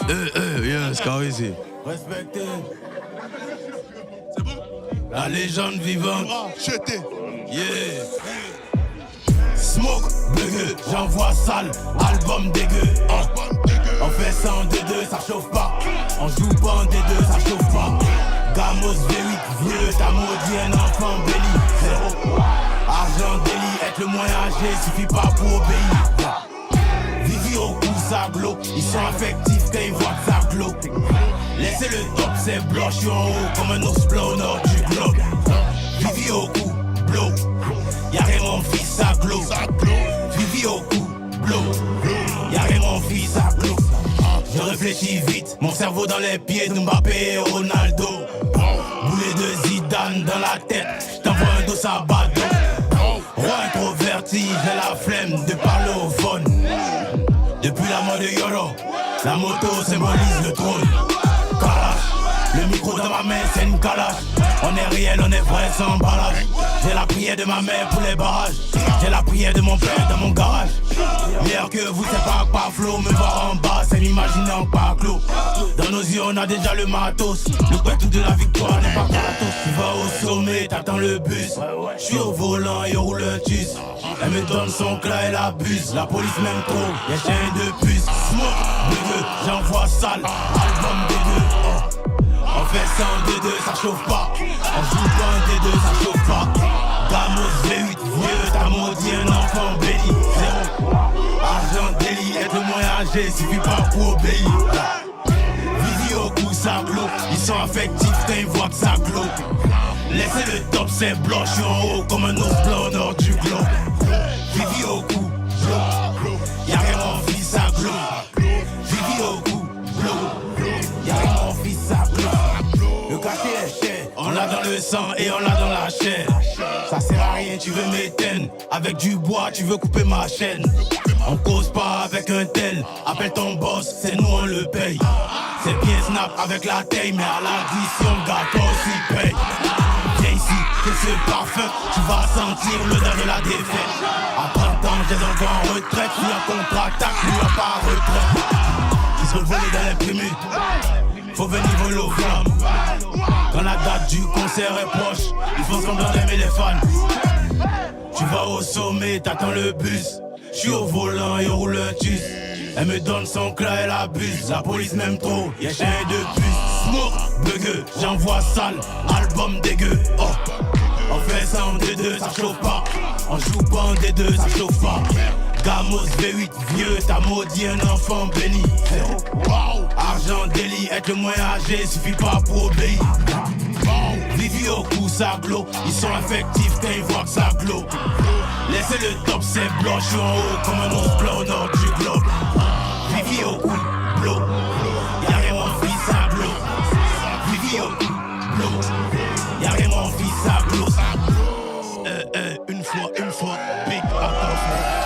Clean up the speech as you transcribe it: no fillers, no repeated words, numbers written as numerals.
Yeah, Scar ici. Respectez. C'est bon? La légende vivante. Jeté. Yeah. Smoke, bugueux, j'envoie sale, album dégueu. On fait ça en D2, ça chauffe pas. On joue pas en D2, ça chauffe pas. Gamos V8, vieux, t'as maudit un enfant béni. Argent délit, être le moins âgé, suffit pas pour obéir. Vivi au cou, ça glauque, ils sont affectifs quand ils voient que ça glauque. Laissez le top, c'est blanc, j'suis en haut comme un ours blanc au nord du globe. Vivi au cou, blow, y'a rien mon fils, ça glauque. Vivi au cou, blow, y'a rien mon fils, ça glauque. Je réfléchis vite, mon cerveau dans les pieds de Mbappé et Ronaldo. Boulet de Zidane dans la tête, j't'envoie un dos à bâton. Roi introverti, j'ai la flemme de parler au phone. Depuis la mort de Yoro, la moto symbolise le trône. Kalash, le micro dans ma main c'est une calache. On est réel, on est vrai sans emballage. J'ai la prière de ma mère pour les barrages. J'ai la prière de mon père dans mon garage. Meilleur que vous, c'est pas Paflo. Me voir en bas, c'est m'imaginer en Paclo. Dans nos yeux, on a déjà le matos. Le tout de la victoire n'est pas gratos. Tu vas au sommet, t'attends le bus. J'suis au volant et roule un tus. Elle me donne son clat, elle abuse. La police m'aime trop, y'a chien de puce. Smoke, dégueu, j'envoie sale. Album dégueu, On fait ça en D2, ça chauffe pas. On joue pas en D2, ça chauffe pas. Gamos V8, vieux, t'as maudit un enfant béni. Zéro. Argent délit, être le moins âgé, suffit pas pour obéir. Vivi au cou, ça glauque. Ils sont affectifs quand ils voient que ça glauque. Laissez le top, c'est blanc, j'suis en haut comme un ours blanc au nord du globe. Vivi au cou, y'a rien mon fils, ça glauque. Vivi au cou, y'a rien mon fils, ça glauque. Le cachet est cher, on l'a dans le sang et on l'a dans la chair. Ça sert à rien, tu veux m'éteindre. Avec du bois, tu veux couper ma chaîne. On cause pas avec un tel. Appelle ton boss, c'est nous on le paye. C'est bien snap avec la taille, mais à l'addition, le gâteau aussi paye. Viens ici, que ce parfum, tu vas sentir l'odeur de la défaite. À 30 ans, j'ai encore en retraite. Lui en contre-attaque, lui en pas retraite. Qui se volent dans les prémutes. Faut venir voler aux flammes. Quand la date du concert est proche, ils font semblant d'aimer les fans. Tu vas au sommet, t'attends le bus. J'suis au volant et on roule un tus. Elle me donne son clat, elle abuse. La police m'aime trop, y'a chien de puce. Smoke, bugueux, j'envoie sale. Album dégueu, On fait ça en D2, ça chauffe pas. On joue pas en D2, ça chauffe pas. Gamos V8, vieux, t'as maudit un enfant béni. Argent délit, être le moins âgé, suffit pas pour obéir. Vivi au cou, ça glauque. Ils sont affectifs quand ils voient que ça glauque. Laissez le top, c'est blanc, j'suis en haut comme un ours blanc au nord du globe. Vivi au cou, blow. Y'a rien mon fils, ça glauque. Vivi au cou, blow. Y'a rien mon fils, ça glauque. Une fois, big attention.